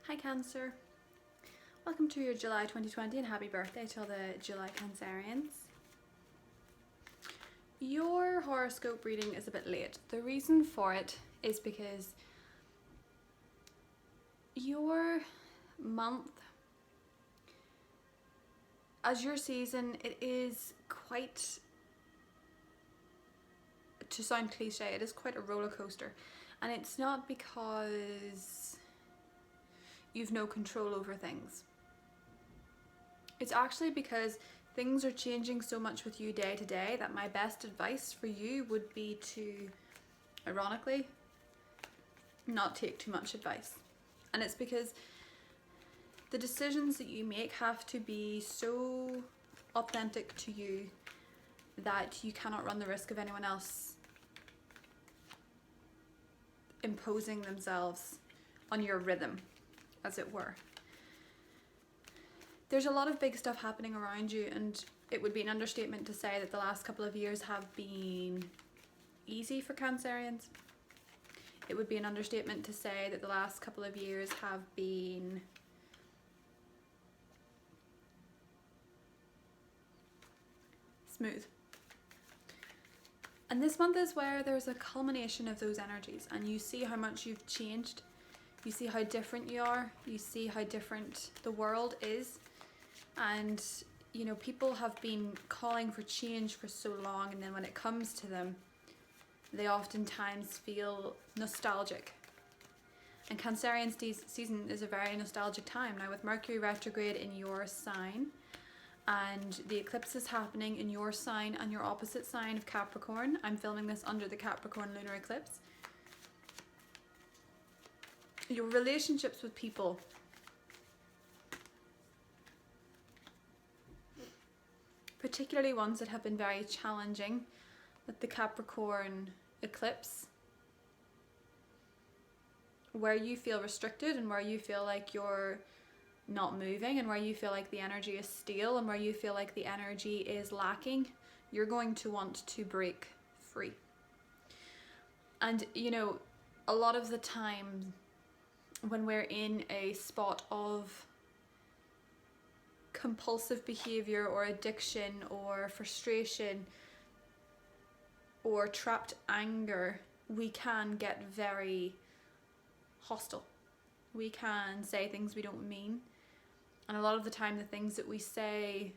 Hi Cancer, welcome to your July 2020 and happy birthday to all the July Cancerians. Your horoscope reading is a bit late. The reason for it is because your month, as your season, it is quite, to sound cliche, it is quite a roller coaster. And it's not because you've no control over things. It's actually because things are changing so much with you day to day that my best advice for you would be to, ironically, not take too much advice. And it's because the decisions that you make have to be so authentic to you that you cannot run the risk of anyone else imposing themselves on your rhythm, as it were. There's a lot of big stuff happening around you, and it would be an understatement to say that the last couple of years have been easy for Cancerians. It would be an understatement to say that the last couple of years have been smooth. And this month is where there's a culmination of those energies, and you see how much you've changed. You see how different you are. You see how different the world is. And, you know, people have been calling for change for so long, and then when it comes to them, they oftentimes feel nostalgic. And Cancerian season is a very nostalgic time. Now, with Mercury retrograde in your sign, and the eclipse is happening in your sign and your opposite sign of Capricorn. I'm filming this under the Capricorn lunar eclipse. Your relationships with people, particularly ones that have been very challenging with the Capricorn eclipse, where you feel restricted and where you feel like you're not moving and where you feel like the energy is stale and where you feel like the energy is lacking, you're going to want to break free. And you know, a lot of the time when we're in a spot of compulsive behavior or addiction or frustration or trapped anger, we can get very hostile. We can say things we don't mean. And a lot of the time, the things that we say,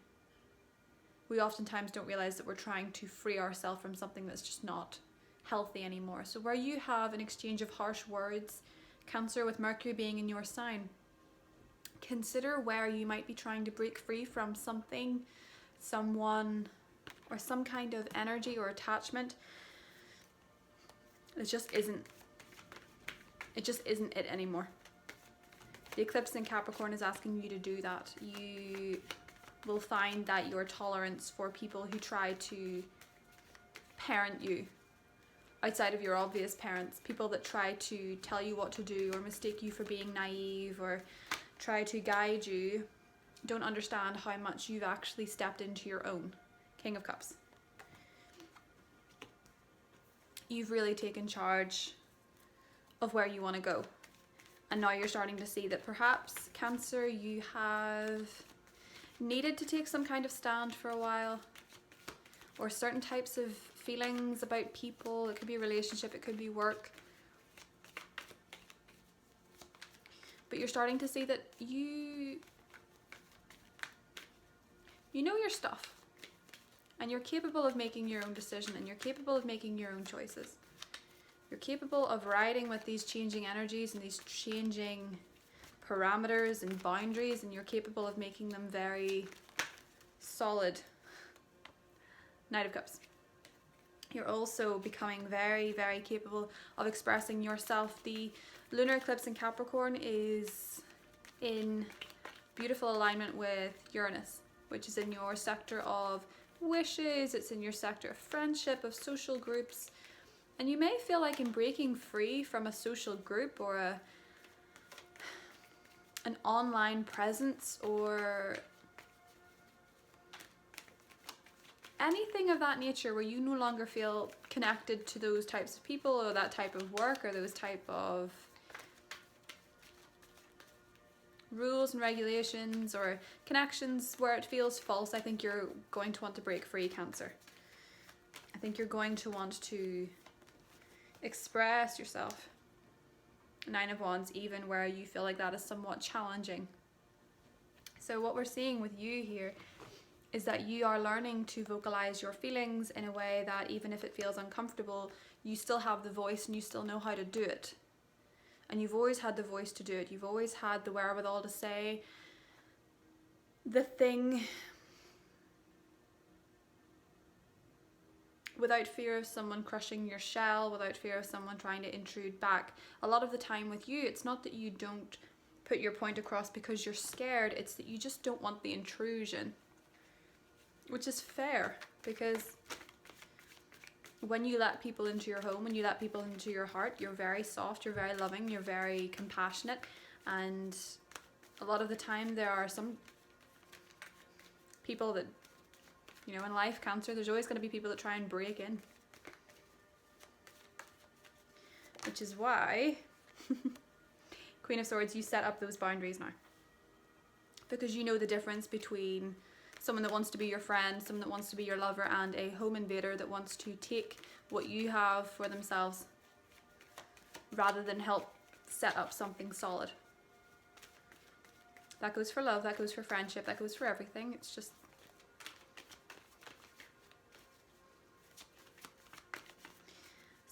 we oftentimes don't realize that we're trying to free ourselves from something that's just not healthy anymore. So where you have an exchange of harsh words, Cancer, with Mercury being in your sign, consider where you might be trying to break free from something, someone, or some kind of energy or attachment. It just isn't it anymore. The eclipse in Capricorn is asking you to do that. You will find that your tolerance for people who try to parent you outside of your obvious parents, people that try to tell you what to do or mistake you for being naive or try to guide you, don't understand how much you've actually stepped into your own. King of Cups. You've really taken charge of where you want to go. And now you're starting to see that perhaps, Cancer, you have needed to take some kind of stand for a while, or certain types of feelings about people. It could be a relationship, it could be work. But you're starting to see that you know your stuff, and you're capable of making your own decision, and you're capable of making your own choices. You're capable of riding with these changing energies and these changing parameters and boundaries, and you're capable of making them very solid. Knight of Cups. You're also becoming very, very capable of expressing yourself. The lunar eclipse in Capricorn is in beautiful alignment with Uranus, which is in your sector of wishes, it's in your sector of friendship, of social groups. And you may feel like in breaking free from a social group or an online presence or anything of that nature where you no longer feel connected to those types of people or that type of work or those type of rules and regulations or connections where it feels false, I think you're going to want to break free, Cancer. I think you're going to want to express yourself. 9 of Wands, even where you feel like that is somewhat challenging. So what we're seeing with you here is that you are learning to vocalize your feelings in a way that even if it feels uncomfortable, you still have the voice and you still know how to do it. And you've always had the voice to do it. You've always had the wherewithal to say the thing without fear of someone crushing your shell, without fear of someone trying to intrude back. A lot of the time with you, it's not that you don't put your point across because you're scared, it's that you just don't want the intrusion. Which is fair, because when you let people into your home, when you let people into your heart, you're very soft, you're very loving, you're very compassionate, and a lot of the time there are some people that, you know, in life, Cancer, there's always going to be people that try and break in. Which is why, Queen of Swords, you set up those boundaries now. Because you know the difference between someone that wants to be your friend, someone that wants to be your lover, and a home invader that wants to take what you have for themselves rather than help set up something solid. That goes for love, that goes for friendship, that goes for everything. It's just...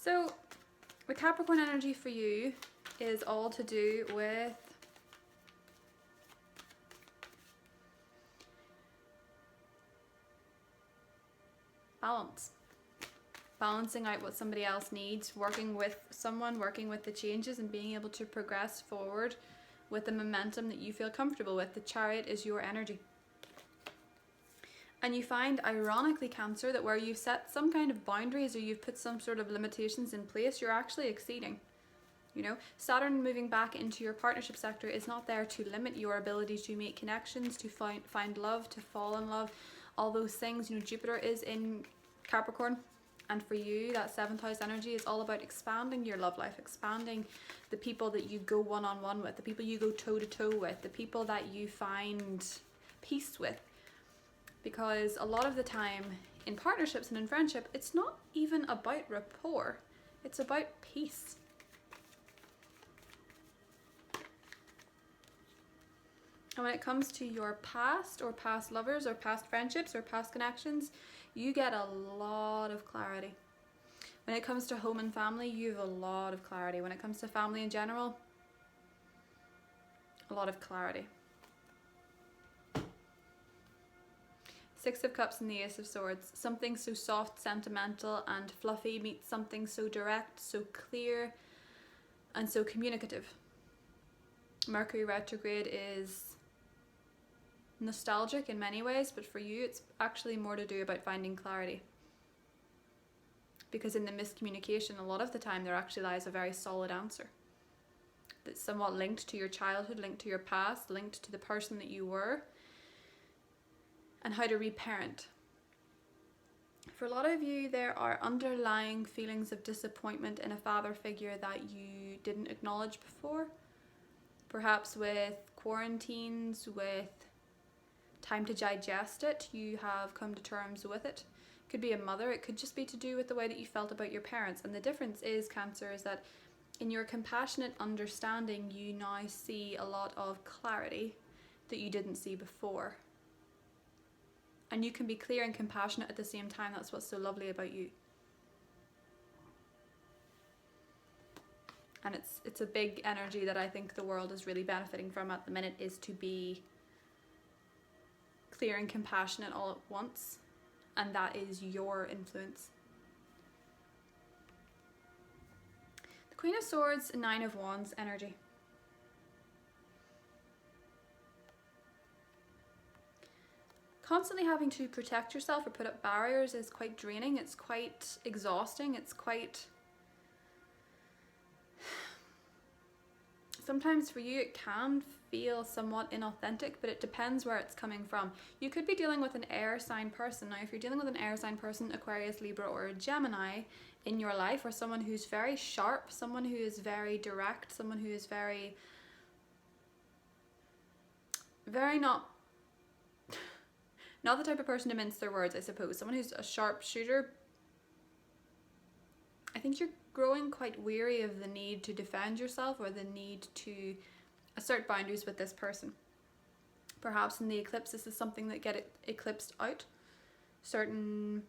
So, the Capricorn energy for you is all to do with balance. Balancing out what somebody else needs, working with someone, working with the changes, and being able to progress forward with the momentum that you feel comfortable with. The Chariot is your energy. And you find, ironically, Cancer, that where you've set some kind of boundaries or you've put some sort of limitations in place, you're actually exceeding. You know, Saturn moving back into your partnership sector is not there to limit your ability to make connections, to find love, to fall in love, all those things. You know, Jupiter is in Capricorn, and for you, that 7th house energy is all about expanding your love life, expanding the people that you go one-on-one with, the people you go toe-to-toe with, the people that you find peace with. Because a lot of the time in partnerships and in friendship, it's not even about rapport, it's about peace. And when it comes to your past or past lovers or past friendships or past connections, you get a lot of clarity. When it comes to home and family, you have a lot of clarity. When it comes to family in general, a lot of clarity. 6 of Cups and the Ace of Swords. Something so soft, sentimental and fluffy meets something so direct, so clear and so communicative. Mercury retrograde is nostalgic in many ways, but for you it's actually more to do about finding clarity. Because in the miscommunication, a lot of the time there actually lies a very solid answer. That's somewhat linked to your childhood, linked to your past, linked to the person that you were, and how to reparent. For a lot of you, there are underlying feelings of disappointment in a father figure that you didn't acknowledge before. Perhaps with quarantines, with time to digest it, you have come to terms with it. It could be a mother, it could just be to do with the way that you felt about your parents. And the difference is, Cancer, is that in your compassionate understanding, you now see a lot of clarity that you didn't see before. And you can be clear and compassionate at the same time. That's what's so lovely about you. And it's a big energy that I think the world is really benefiting from at the minute, is to be clear and compassionate all at once. And that is your influence. The Queen of Swords, 9 of Wands energy. Constantly having to protect yourself or put up barriers is quite draining. It's quite exhausting. It's quite... Sometimes for you it can feel somewhat inauthentic, but it depends where it's coming from. You could be dealing with an air sign person. Now, if you're dealing with an air sign person, Aquarius, Libra, or a Gemini in your life, or someone who's very sharp, someone who is very direct, someone who is very very not the type of person to mince their words, I suppose. Someone who's a sharpshooter. I think you're growing quite weary of the need to defend yourself or the need to assert boundaries with this person. Perhaps in the eclipse, this is something that get eclipsed out. Certain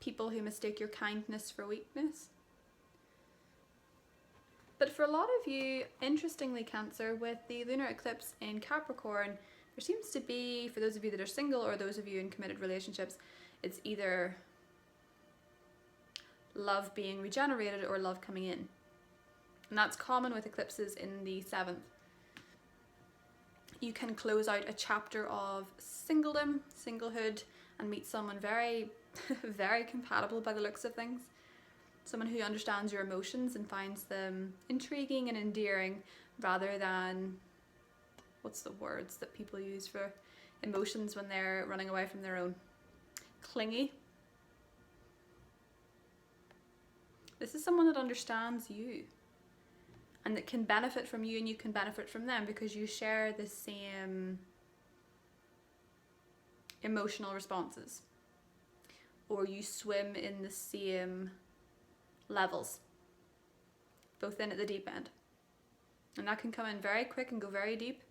people who mistake your kindness for weakness. But for a lot of you, interestingly, Cancer, with the lunar eclipse in Capricorn, there seems to be, for those of you that are single or those of you in committed relationships, it's either love being regenerated or love coming in. And that's common with eclipses in the 7th. You can close out a chapter of singledom, singlehood, and meet someone very, very compatible by the looks of things. Someone who understands your emotions and finds them intriguing and endearing rather than, what's the words that people use for emotions when they're running away from their own? Clingy. This is someone that understands you and that can benefit from you and you can benefit from them because you share the same emotional responses or you swim in the same levels, both in at the deep end. And that can come in very quick and go very deep.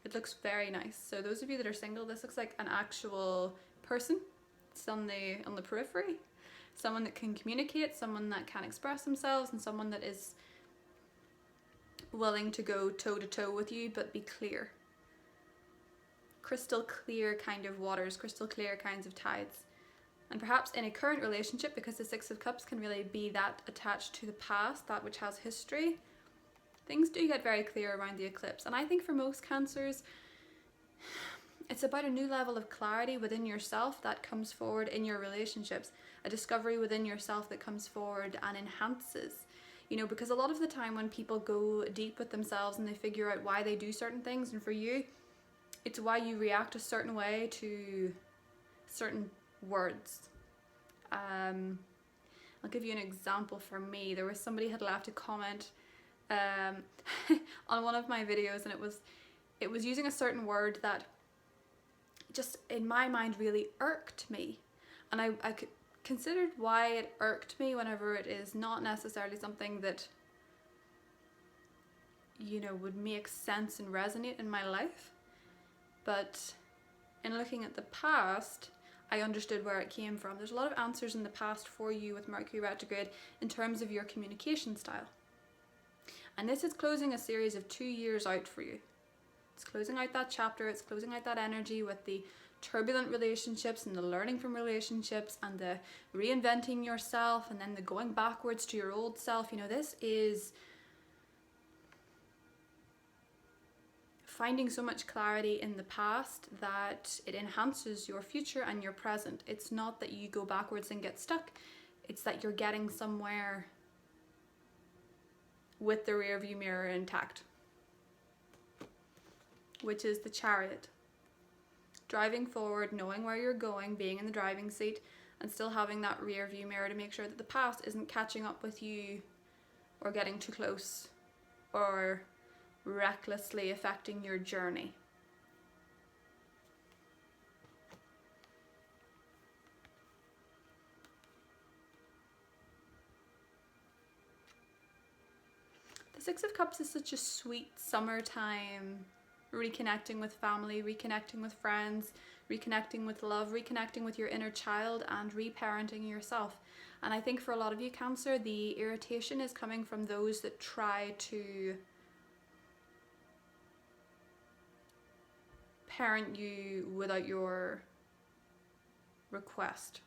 It looks very nice. So those of you that are single, this looks like an actual person. It's on the periphery. Someone that can communicate, someone that can express themselves, and someone that is willing to go toe to toe with you, but be clear. Crystal clear kind of waters, crystal clear kinds of tides. And perhaps in a current relationship, because the Six of Cups can really be that attached to the past, that which has history, things do get very clear around the eclipse. And I think for most Cancers, it's about a new level of clarity within yourself that comes forward in your relationships, a discovery within yourself that comes forward and enhances. You know, because a lot of the time when people go deep with themselves and they figure out why they do certain things, and for you, it's why you react a certain way to certain words. I'll give you an example for me. There was somebody had left a comment on one of my videos, and it was using a certain word that just in my mind really irked me, and I considered why it irked me whenever it is not necessarily something that, you know, would make sense and resonate in my life. But in looking at the past, I understood where it came from. There's a lot of answers in the past for you with Mercury retrograde in terms of your communication style. And this is closing a series of 2 years out for you. It's closing out that chapter, it's closing out that energy with the turbulent relationships and the learning from relationships and the reinventing yourself and then the going backwards to your old self. You know, this is finding so much clarity in the past that it enhances your future and your present. It's not that you go backwards and get stuck. It's that you're getting somewhere with the rear view mirror intact, which is the Chariot. Driving forward, knowing where you're going, being in the driving seat, and still having that rear view mirror to make sure that the past isn't catching up with you or getting too close or recklessly affecting your journey. The Six of Cups is such a sweet summertime, reconnecting with family, reconnecting with friends, reconnecting with love, reconnecting with your inner child, and reparenting yourself. And I think for a lot of you, Cancer, the irritation is coming from those that try to parent you without your request,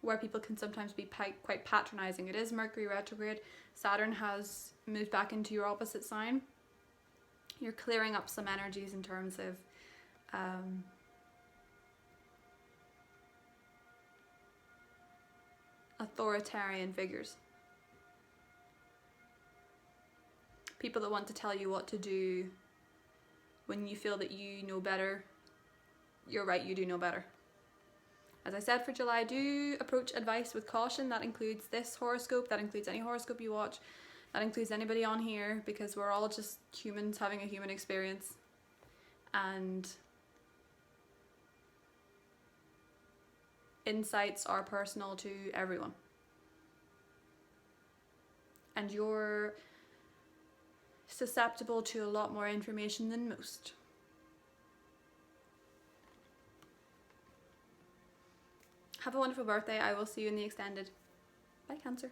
where people can sometimes be quite patronizing. It is Mercury retrograde. Saturn has moved back into your opposite sign. You're clearing up some energies in terms of authoritarian figures. People that want to tell you what to do when you feel that you know better. You're right, you do know better. As I said, for July, do approach advice with caution. That includes this horoscope, that includes any horoscope you watch, that includes anybody on here, because we're all just humans having a human experience. And insights are personal to everyone. And you're susceptible to a lot more information than most. Have a wonderful birthday. I will see you in the extended. Bye, Cancer.